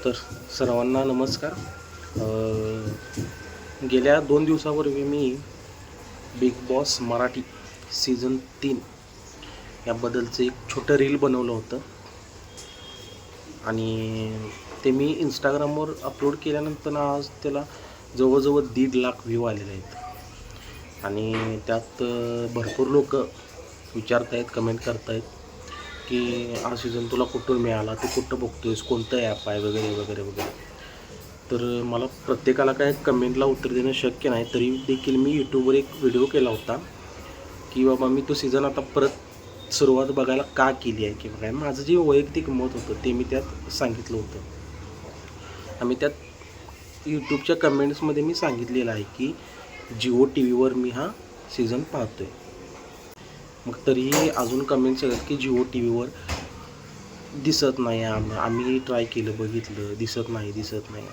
तर सर्वांना नमस्कार. गेल्या 2 दिवसापूर्वी मी बिग बॉस मराठी सीझन 3 याबद्दलचं एक छोटं रील बनवलं होतं आणि ते मी इंस्टाग्रामवर अपलोड केल्यानंतर आज त्याला जवळजवळ 1.5 लाख व्ह्यू आलेले आहेत आणि त्यात भरपूर लोक विचारत आहेत, कमेंट करत आहेत की हा सीझन तुला कुठून मिळाला, तू कुठं बघतोयस, कोणतं ॲप आहे वगैरे वगैरे वगैरे. तर मला प्रत्येकाला काय कमेंटला उत्तर देणं शक्य नाही, तरी देखील मी यूट्यूबवर एक व्हिडिओ केला होता की बाबा मी तो सीझन आता परत सुरुवात बघायला का केली आहे किंवा काय. माझं जे वैयक्तिक मत होतं ते मी त्यात सांगितलं होतं आणि त्यात यूट्यूबच्या कमेंट्समध्ये मी सांगितलेलं आहे की जिओ टी व्हीवर मी हा सीझन पाहतो आहे. मग तरीही अजून कमेंट्स आहेत की जिओ टी व्हीवर दिसत नाही, आम्ही ट्राय केलं, बघितलं, दिसत नाही.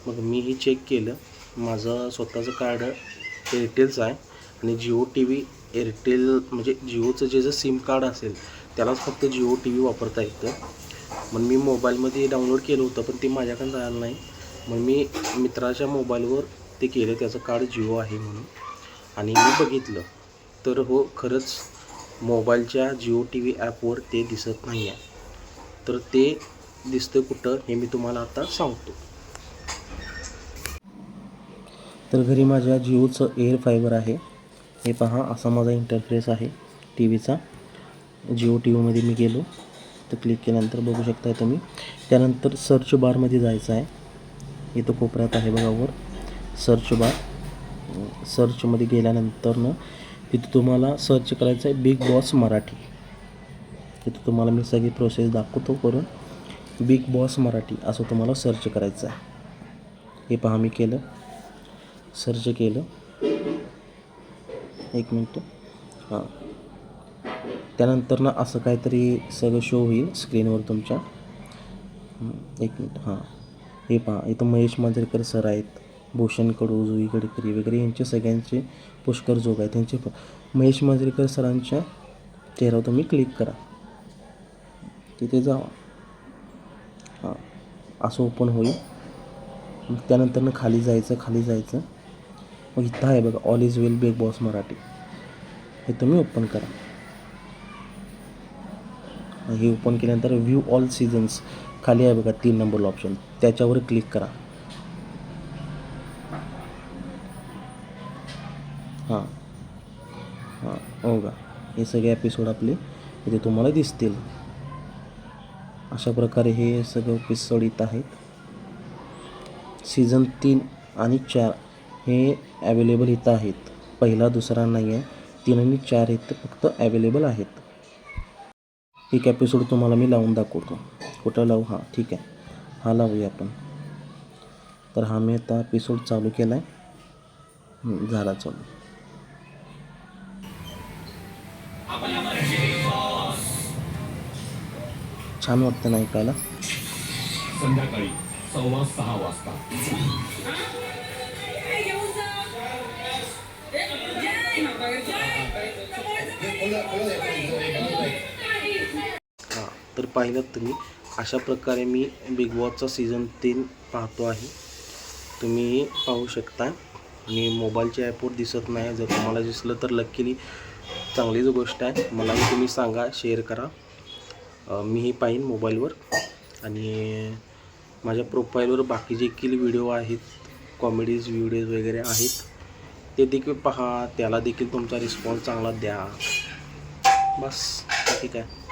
मग मीही चेक केलं. माझं स्वतःचं कार्ड एअरटेलचं आहे आणि जिओ टी व्ही एअरटेल म्हणजे जिओचं जे सिम कार्ड असेल त्यालाच फक्त जिओ टी व्ही वापरता येतं. मग मी मोबाईलमध्ये डाउनलोड केलं होतं पण ते माझ्याकडे झालं नाही. मग मी मित्राच्या मोबाईलवर ते केलं, त्याचं कार्ड जिओ आहे म्हणून, आणि मी बघितलं तर हो खरंच मोबाईलच्या जिओ टी व्ही ॲपवर ते दिसत नाही आहे. तर ते दिसतं कुठं हे मी तुम्हाला आता सांगतो. तर घरी माझ्या जिओचं एअर फायबर आहे. हे पहा, असा माझा इंटरफेस आहे टी व्हीचा. जिओ टी व्हीमध्ये मी गेलो तर क्लिक केल्यानंतर बघू शकता तुम्ही. त्यानंतर सर्च बारमध्ये जायचं आहे. इथं कोपऱ्यात आहे बघा वर सर्च बार. सर्चमध्ये गेल्यानंतर तिथं तुम्हाला सर्च करायचं आहे बिग बॉस मराठी. तिथं तुम्हाला मी सगळी प्रोसेस दाखवतो करून. बिग बॉस मराठी असं तुम्हाला सर्च करायचं आहे. हे पहा मी केलं, सर्च केलं. एक मिनटं. हां, त्यानंतर असं काहीतरी सगळं शो होईल स्क्रीनवर तुमच्या. एक मिनटं. हां, हे पहा, इथं महेश मांजरेकर सर आहेत, भूषण कडू, जुई गडकरी वगैरे यांचे सगळ्यांचे पुष्कर जोग आहेत. त्यांचे महेश मांजरेकर सरांच्या चेहऱ्यावर तुम्ही क्लिक करा, तिथे जावा. हां, असं ओपन होईल. त्यानंतर खाली जायचं. मग इथं आहे बघा all is well big boss Marathi, हे तुम्ही ओपन करा. हे ओपन केल्यानंतर व्ह्यू ऑल सीझन्स खाली आहे बघा 3 नंबरला ऑप्शन, त्याच्यावर क्लिक करा. हां हो का, हे सगळे एपिसोड आपले इथे तुम्हाला दिसतील. अशा प्रकारे हे सगळे एपिसोड इथं आहेत. सीझन 3 आणि 4 हे ॲवेलेबल इथं आहेत. पहिला दुसरा नाही आहे, 3 आणि 4 इथं फक्त ॲवेलेबल आहेत. एक एपिसोड तुम्हाला मी लावून दाखवतो. कुठं लावू? हां ठीक आहे, हा लावूया आपण. तर हा मी आता एपिसोड चालू केला आहे. झाला चालू. छान वाटतं नाही ऐकायला. संध्याकाळी 6:15 वाजता. हां, तर पाहिलं तुम्ही, अशा प्रकारे मी बिग बॉसचा सीझन 3 पाहतो आहे. तुम्ही पाहू शकता आणि मोबाईलच्या ॲपवर दिसत नाही. जर तुम्हाला दिसलं तर लकीली चांगलीच गोष्ट आहे. मलाही तुम्ही सांगा, शेअर करा. मीही पाहीन मोबाईलवर. आणि माझ्या प्रोफाईलवर बाकी देखील व्हिडिओ आहेत, कॉमेडीज व्हिडिओज वगैरे आहेत, ते देखील पहा. त्याला देखील तुमचा रिस्पॉन्स चांगला द्या. बस ठीक आहे.